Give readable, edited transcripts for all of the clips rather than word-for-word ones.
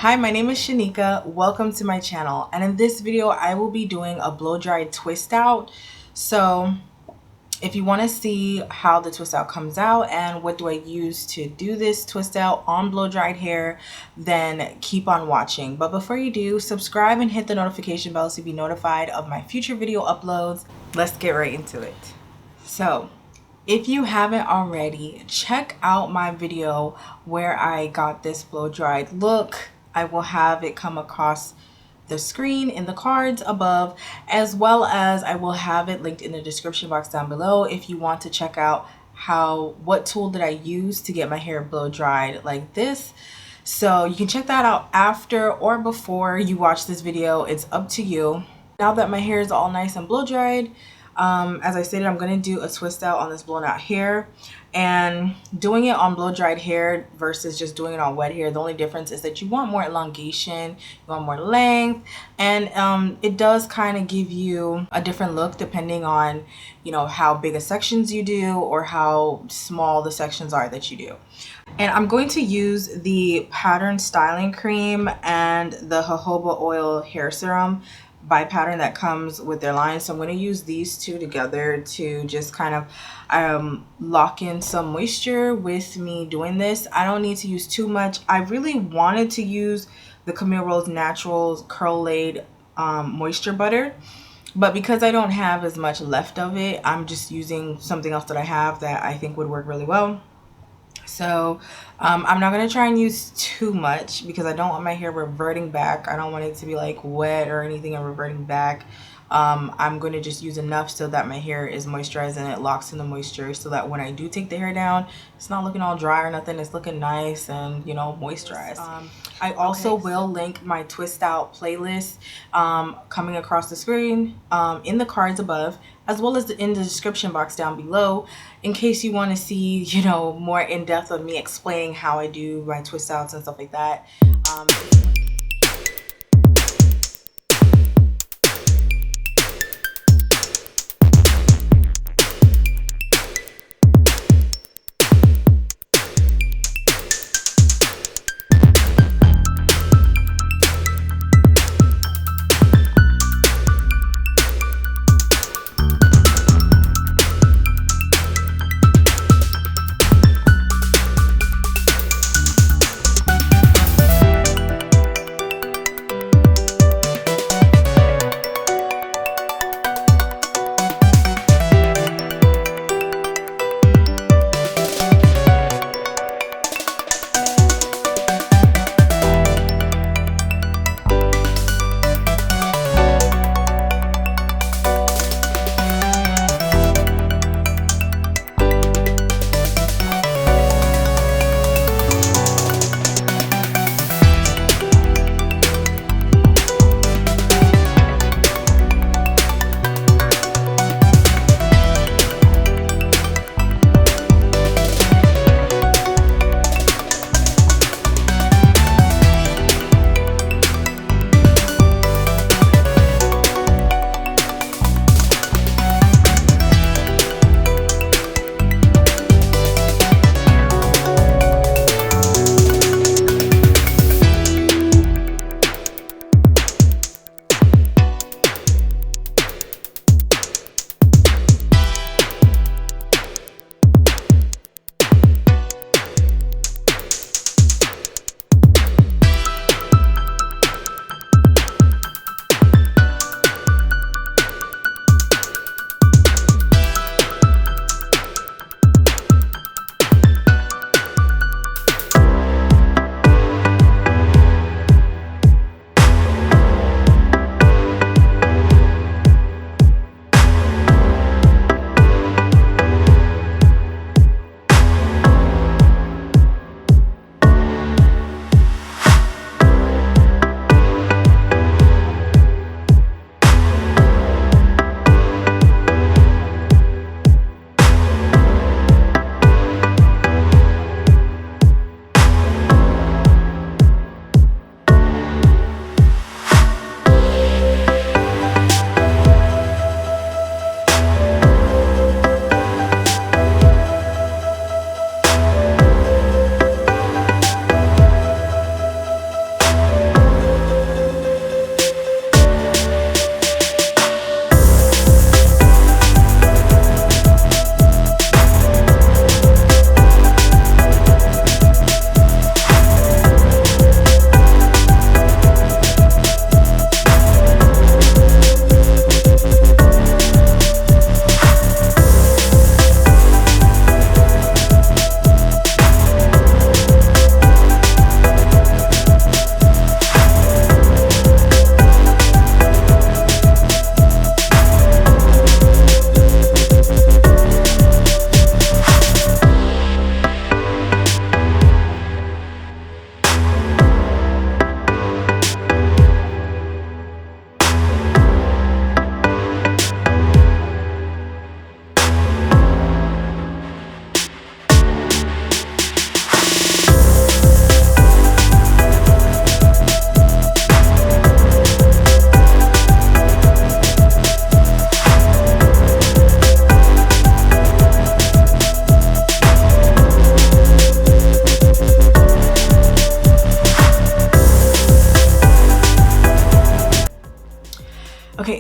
Hi, my name is Shanika. Welcome to my channel. And in this video, I will be doing a blow dry twist out. So if you want to see how the twist out comes out and what do I use to do this twist out on blow dried hair, then keep on watching. But before you do, subscribe and hit the notification bell to be notified of my future video uploads. Let's get right into it. So if you haven't already, check out my video where I got this blow dried look. I will have it come across the screen in the cards above, as well as I will have it linked in the description box down below if you want to check out what tool did I use to get my hair blow dried like this. So you can check that out after or before you watch this video. It's up to you. Now that my hair is all nice and blow dried, as I stated, I'm going to do a twist out on this blown out hair, and doing it on blow dried hair versus just doing it on wet hair, the only difference is that you want more elongation, you want more length, and it does kind of give you a different look depending on, you know, how big a sections you do or how small the sections are that you do. And I'm going to use the Pattern Styling Cream and the Jojoba Oil Hair Serum by Pattern that comes with their line. So I'm going to use these two together to just kind of lock in some moisture with me doing this. I don't need to use too much. I really wanted to use the Camille Rose Naturals Curl Laid Moisture Butter, but because I don't have as much left of it, I'm just using something else that I have that I think would work really well. So I'm not going to try and use too much because I don't want my hair reverting back. I don't want it to be like wet or anything and reverting back. I'm going to just use enough so that my hair is moisturized and it locks in the moisture, so that when I do take the hair down, it's not looking all dry or nothing. It's looking nice and, you know, moisturized. I also will link my twist out playlist coming across the screen in the cards above, as well as in the description box down below, in case you want to see, you know, more in depth of me explaining how I do my twist outs and stuff like that.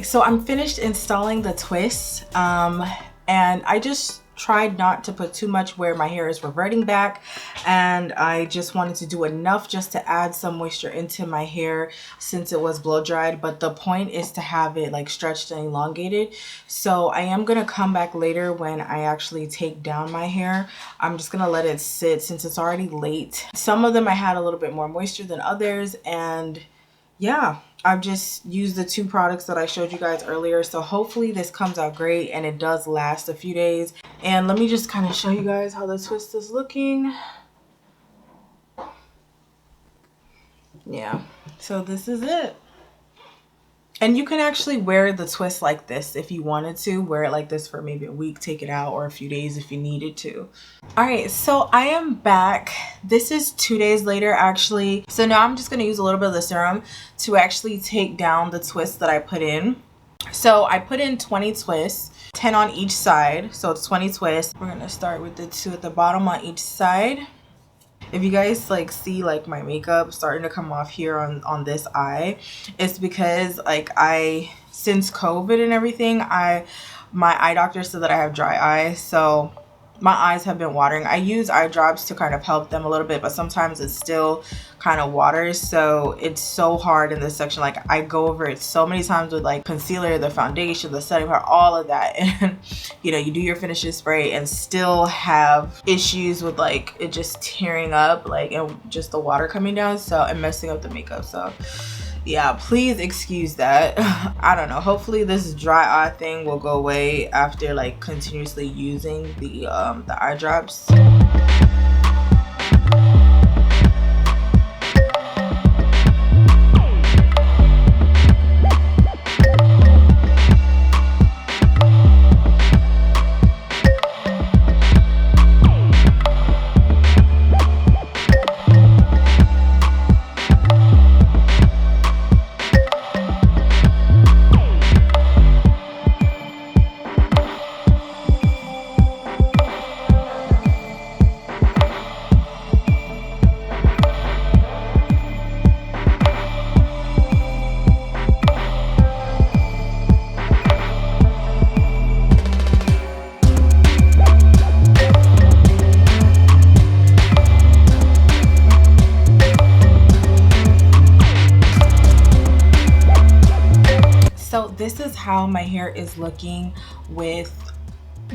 So I'm finished installing the twists, and I just tried not to put too much where my hair is reverting back, and I just wanted to do enough just to add some moisture into my hair since it was blow dried. But the point is to have it like stretched and elongated. So I am gonna come back later when I actually take down my hair. I'm just gonna let it sit since it's already late. Some of them I had a little bit more moisture than others, and yeah, I've just used the 2 products that I showed you guys earlier. So hopefully this comes out great and it does last a few days. And let me just kind of show you guys how the twist is looking. Yeah, so this is it. And you can actually wear the twist like this if you wanted to. Wear it like this for maybe a week, take it out, or a few days if you needed to. All right, so I am back. This is 2 days later actually. So now I'm just gonna use a little bit of the serum to actually take down the twists that I put in. So I put in 20 twists, 10 on each side. So it's 20 twists. We're gonna start with the 2 at the bottom on each side. If you guys like see like my makeup starting to come off here on this eye, it's because like since COVID and everything, my eye doctor said that I have dry eyes, so my eyes have been watering. I use eye drops to kind of help them a little bit, but sometimes it still kind of waters, so it's so hard in this section. Like I go over it so many times with like concealer, the foundation, the setting powder, all of that, and you know, you do your finishing spray and still have issues with like it just tearing up, like, and just the water coming down, so, and messing up the makeup. So yeah, please excuse that. I don't know, hopefully this dry eye thing will go away after like continuously using the eye drops. So this is how my hair is looking with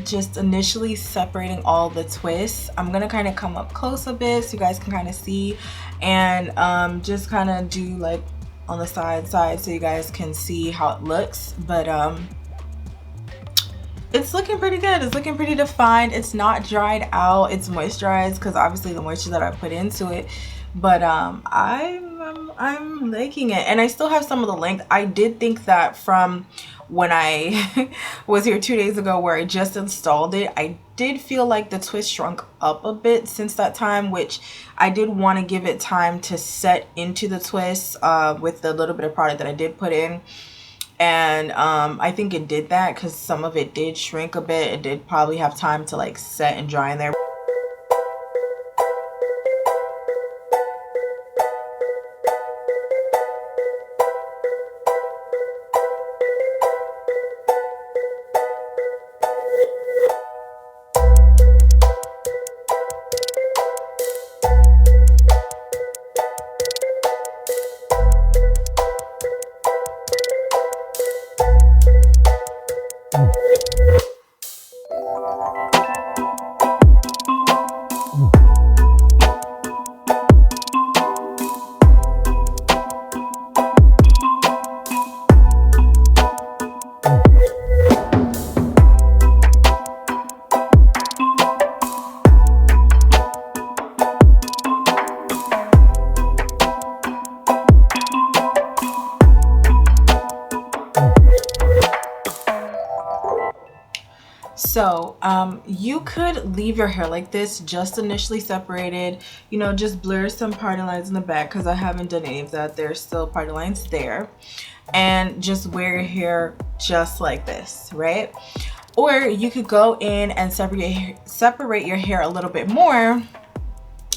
just initially separating all the twists. I'm gonna kind of come up close a bit so you guys can kind of see, and just kind of do like on the side so you guys can see how it looks. But it's looking pretty good. It's looking pretty defined. It's not dried out, it's moisturized because obviously the moisture that I put into it. But I'm liking it, and I still have some of the length. I did think that from when I was here 2 days ago where I just installed it, I did feel like the twist shrunk up a bit since that time, which I did want to give it time to set into the twist with the little bit of product that I did put in. And I think it did that because some of it did shrink a bit. It did probably have time to like set and dry in there. So you could leave your hair like this, just initially separated, you know, just blur some party lines in the back because I haven't done any of that. There's still party lines there, and just wear your hair just like this, right? Or you could go in and separate your hair a little bit more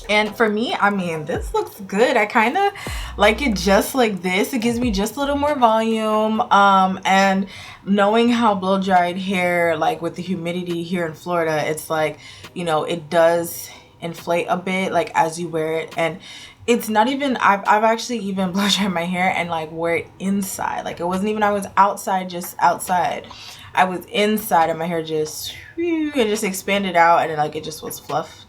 And for me, I mean, this looks good. I kind of like it just like this. It gives me just a little more volume. And knowing how blow dried hair, like with the humidity here in Florida, it's like, you know, it does inflate a bit like as you wear it. And it's not even, I've actually even blow dried my hair and like wear it inside. Like it wasn't even I was outside, just outside. I was inside and my hair just, it just expanded out and like it just was fluffed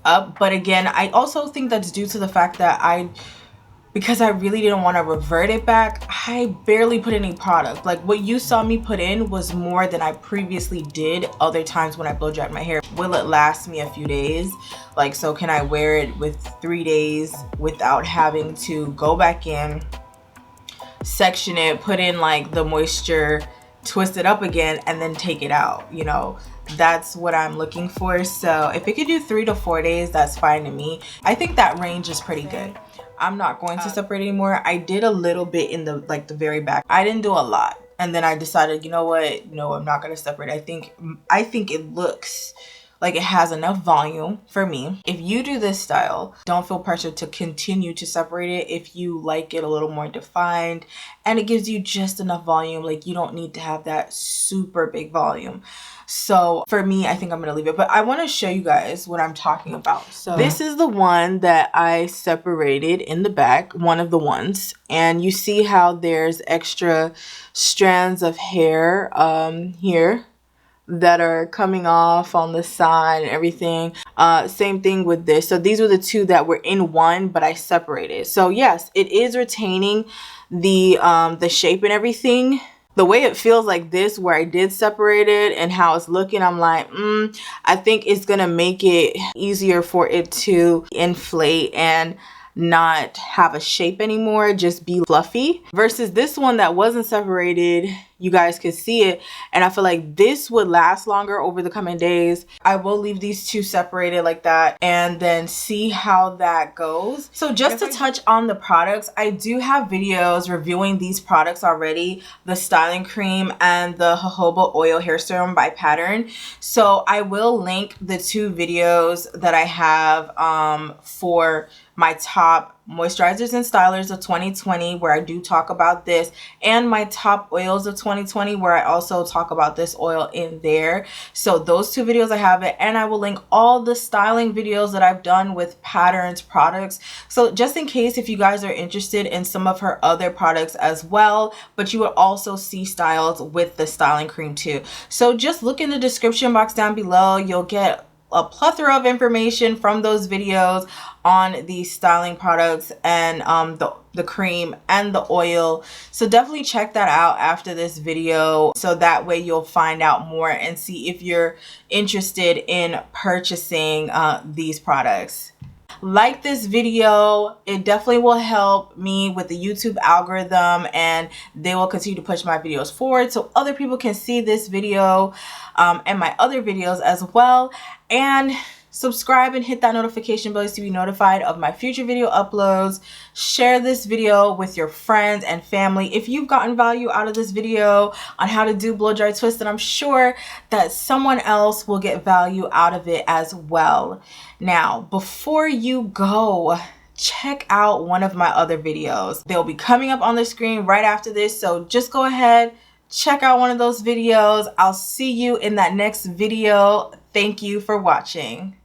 up. But again, I also think that's due to the fact that because I really didn't want to revert it back, I barely put any product. Like what you saw me put in was more than I previously did other times when I blow dried my hair. Will it last me a few days? Like, so can I wear it with 3 days without having to go back in, section it, put in like the moisture, twist it up again, and then take it out? You know, that's what I'm looking for. So if it could do 3 to 4 days, that's fine to me. I think that range is pretty good. I'm not going to separate anymore. I did a little bit in the the very back. I didn't do a lot, and then I decided, you know what, no, I'm not going to separate. I think it looks like it has enough volume for me. If you do this style, don't feel pressure to continue to separate it if you like it a little more defined and it gives you just enough volume. Like you don't need to have that super big volume. So for me, I think I'm gonna leave it, but I want to show you guys what I'm talking about. So this is the one that I separated in the back, one of the ones, and you see how there's extra strands of hair here that are coming off on the side and everything. Same thing with this. So these were the two that were in one, but I separated. So yes, it is retaining the shape and everything. The way it feels like this, where I did separate it and how it's looking, I'm like, I think it's gonna make it easier for it to inflate and not have a shape anymore, just be fluffy, versus this one that wasn't separated. You guys could see it, and I feel like this would last longer over the coming days. I will leave these two separated like that and then see how that goes. So just to touch on the products, I do have videos reviewing these products already, the styling cream and the jojoba oil hair serum by Pattern. So I will link the two videos that I have for my top moisturizers and stylers of 2020, where I do talk about this, and my top oils of 2020, where I also talk about this oil in there. So those two videos, I have it, and I will link all the styling videos that I've done with Pattern's products. So just in case if you guys are interested in some of her other products as well, but you will also see styles with the styling cream too. So just look in the description box down below. You'll get a plethora of information from those videos on these styling products and the cream and the oil. So definitely check that out after this video, so that way you'll find out more and see if you're interested in purchasing these products. Like this video, it definitely will help me with the YouTube algorithm, and they will continue to push my videos forward so other people can see this video and my other videos as well. And subscribe and hit that notification bell to be notified of my future video uploads. Share this video with your friends and family if you've gotten value out of this video on how to do blow dry twist, and I'm sure that someone else will get value out of it as well. Now, before you go, check out one of my other videos. They'll be coming up on the screen right after this, so just go ahead, check out one of those videos. I'll see you in that next video. Thank you for watching.